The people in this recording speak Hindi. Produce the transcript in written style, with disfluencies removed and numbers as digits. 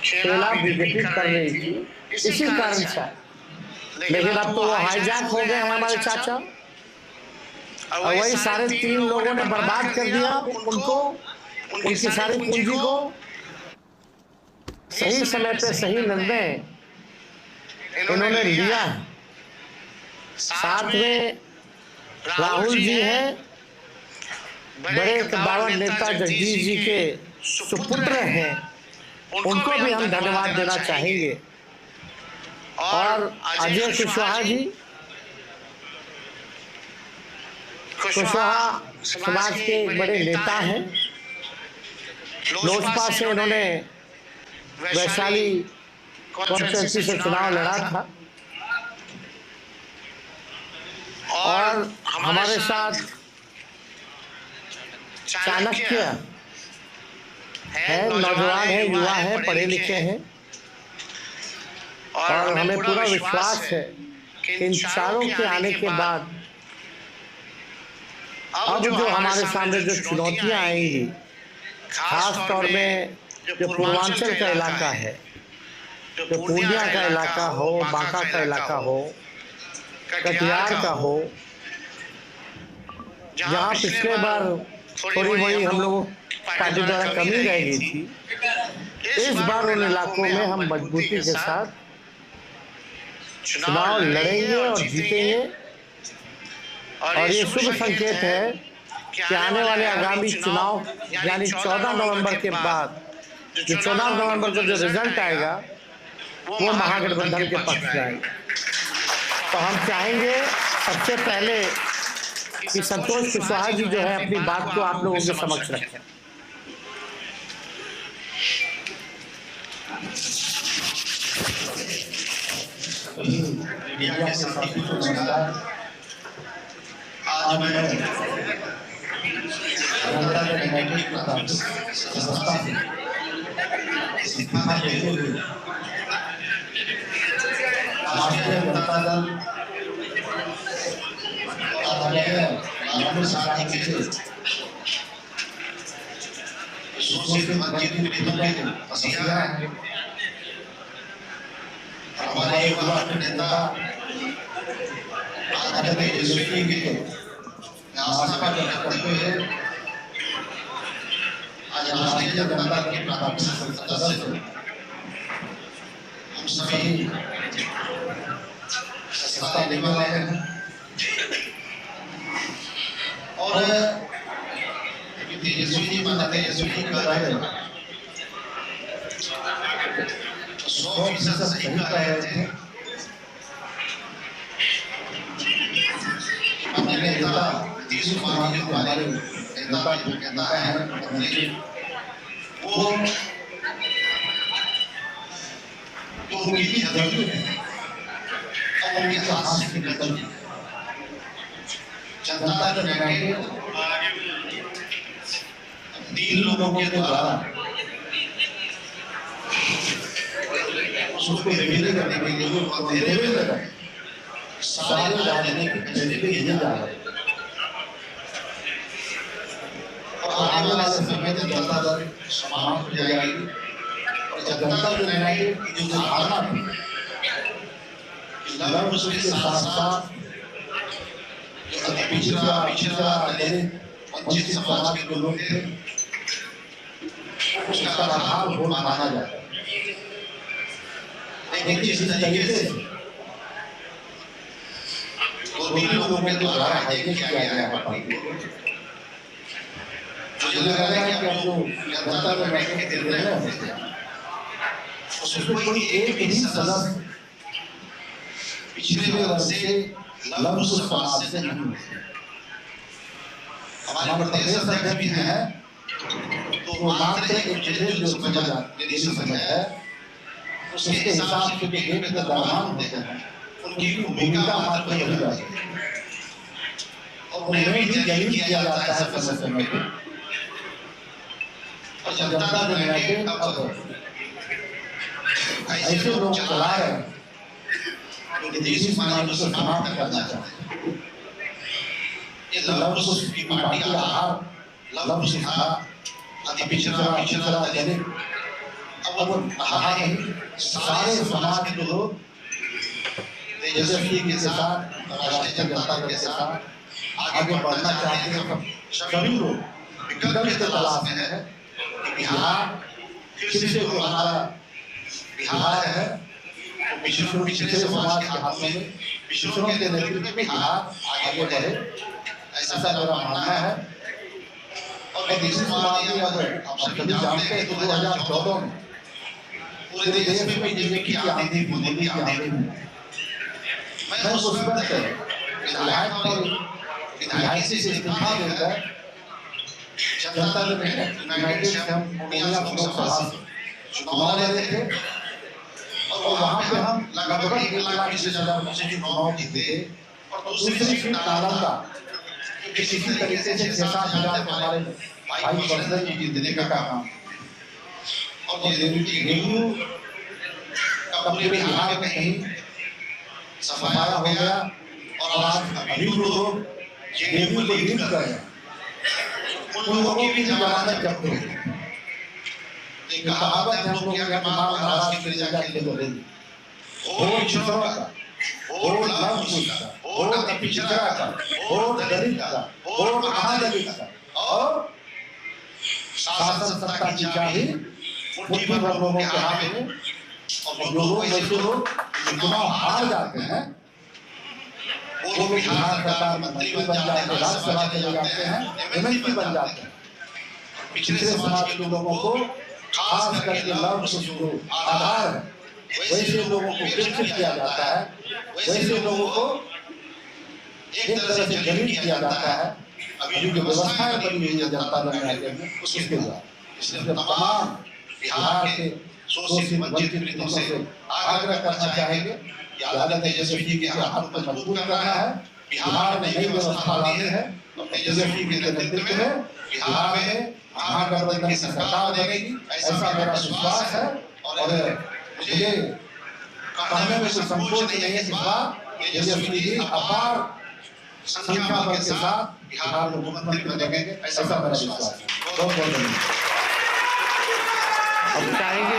खेला विघटित कर रही थी, इसी कारण से। लेकिन अब तो वो हाईजैक हो गए हैं हमारे चाचा, और वही सारे 3 लोगों ने बर्बाद कर दिया उनको, उनकी सारी पूंजी को। सही समय पे सही निर्णय इन्होंने लिया है। साथ में राहुल जी हैं, बड़े कद्दावर नेता जगदीश जी के सुपुत्र हैं, उनको भी हम धन्यवाद देना चाहेंगे। और अजय कुशवाहा जी, कुशवाहा समाज के बड़े नेता हैं। लोजपा से इन्होंने वैशाली कॉन्स्टिट्यूंसी से चुनाव लड़ा था, और हमारे साथ चाणक्य है, नौजवान है, युवा है, पढ़े लिखे हैं, और हमें पूरा विश्वास है कि इन चारों के आने के बाद अब जो हमारे सामने जो चुनौतियां आएंगी, खास तौर में जो पूर्वांचल का इलाका है, जो पूर्णिया का इलाका हो, बांका का इलाका हो, कटिहार का हो, जहाँ पिछले बार थोड़ी बड़ी हम लोगों पार्टी द्वारा कमी रह गई थी, इस बार उन इलाकों में हम मजबूती के साथ चुनाव लड़ेंगे और जीतेंगे। और ये शुभ संकेत है कि आने वाले आगामी चुनाव यानी 14 नवंबर के बाद, जो 14 नवंबर को जो रिजल्ट आएगा, वो महागठबंधन के पक्ष में आएगा। तो हम चाहेंगे सबसे पहले कि संतोष कुशवाहा जी जो है अपनी बात को आप लोगों के समक्ष रखें। मीडिया के साथी को नमस्कार। आज मैं जनता यूनाइटेड की संस्था से इस्तीफा देते हुए राष्ट्रीय जनता दल लालू साथी के हमारे युवा नेता आदरणीय यशस्वी के आस्था करते हुए आज राष्ट्रीय जनता दल के प्राथमिक सदस्य हम सभी सत्ता लेने वाले हैं। और तेजस्वी जी मानते यशस्वी का है 100% सही कह रहे थे। हमारे नेता नीतीश कुमार जी हमारे नेता जो कहता है वो तो उनकी जरूरत है, अब उनके हाथ से निकल गई। जनता यूनाइटेड 3 लोगों के द्वारा उसको रिवील करने के लिए अंधेरे में लगा सारे राजनीतिक एजेंडे ये जा रहे हैं। और आने वाले समय में जनता दल समाप्त हो जाएगी और जनता यूनाइटेड की जो धारणा थी लव उसके साथ साथ पिछड़ा दलित वंचित समाज के लोग थे, उसका आधार वोट माना जाता है। लेकिन इस तरीके से 2-3 लोगों के द्वारा हाईजैक किया गया है पार्टी को। मुझे लग रहा है कि जो जनता यूनाइटेड के निर्णय होते हैं उसमें कोई एक ही सदस्य पिछले वर्ष से लव समाज से नहीं होते। हमारे प्रदेश अध्यक्ष भी हैं तो मात्र एक चीज जो समझ है उसके हिसाब से जो एक प्रधान होते हैं उनकी भूमिका मात्र यही रहती है और उन्हें भी जाहिर किया जाता है समय समय पे। और जनता यूनाइटेड अब ऐसे लोग चला रहे हैं जो नीतीश कुमार को समाप्त करना चाहते हैं। ये लव की पार्टी का आधार लव सिखा अति पिछड़ा दलित अब वहाँ नहीं, सारे समाज के लोग तेजस्वी के साथ, राष्ट्रीय जनता दल के साथ आगे बढ़ना चाहते हैं। सभी लोग विकल्प की तलाश में है कि बिहार फिर से जो हमारा बिहार है पिछले समाज के हाथों में, पिछड़ों के नेतृत्व में बिहार आगे बढ़े, ऐसा मेरा मानना है। और दूसरी बात ये, अब आप सभी जानते हैं कि 2014 में पूरे देश में बीजेपी की आंधी, मोदी की आंधी में मैं उस वक्त विधायक और विधायक से इस्तीफा देकर जनता दल यूनाइटेड से हम पूर्णिया लोकसभा से चुनाव लड़े थे और वहाँ पे हम लगभग 1,20,000 से चुनाव जीते। और दूसरी सीट नालंदा किसी तरीके से 6-7 हजार हमारे भाई बंदर जी जीतने का काम, और ये रेडियो का पूरे बिहार में कहीं सफाया हो गया। और आज अभी लोग रेडियो को लीड कर रहे हैं, उन लोगों की भी जमानत जब्त हुई। एक कहावत है हम लोग यहाँ माल महाराष्ट्र के ले जाके बोलेंगे, वोट पिछड़ों का, वोट लंबकुश का, वोट अति पिछड़ा का, वोट दलित का, वोट महादलित का, और शासन सत्ता की चाबी मुट्ठी भर लोगों के हाथ में। और जो लोग वैसे लोग चुनाव हार जाते हैं वो लोग बिहार सरकार में मंत्री बन जाते हैं, राज्यसभा चले जाते हैं, एमएलसी बन जाते हैं। पिछले समाज के लोगों को खास करके लव कुश जो आधार है वैसे लोगों को विकसित किया जाता है, वैसे लोगों को एक तरह से दलित किया जाता है। अभी जो व्यवस्थाएं बनी हुई है जनता दल में उसके द्वारा, इसलिए तमाम बिहार के शोषित वंचित पीड़ितों से आग्रह करना चाहेंगे कि यादव तेजस्वी के हाथ को मजबूत करना है। बिहार में नई व्यवस्था लानी है, तेजस्वी के नेतृत्व में बिहार में महागठबंधन की सरकार बनेगी, ऐसा मेरा विश्वास है। और मुझे कहने में कोई संकोच नहीं है कि तेजस्वी जी अपार संख्या बल के साथ बिहार में मुख्यमंत्री बनेंगे, ऐसा मेरा विश्वास है। बहुत बहुत धन्यवाद। अब चाहेंगे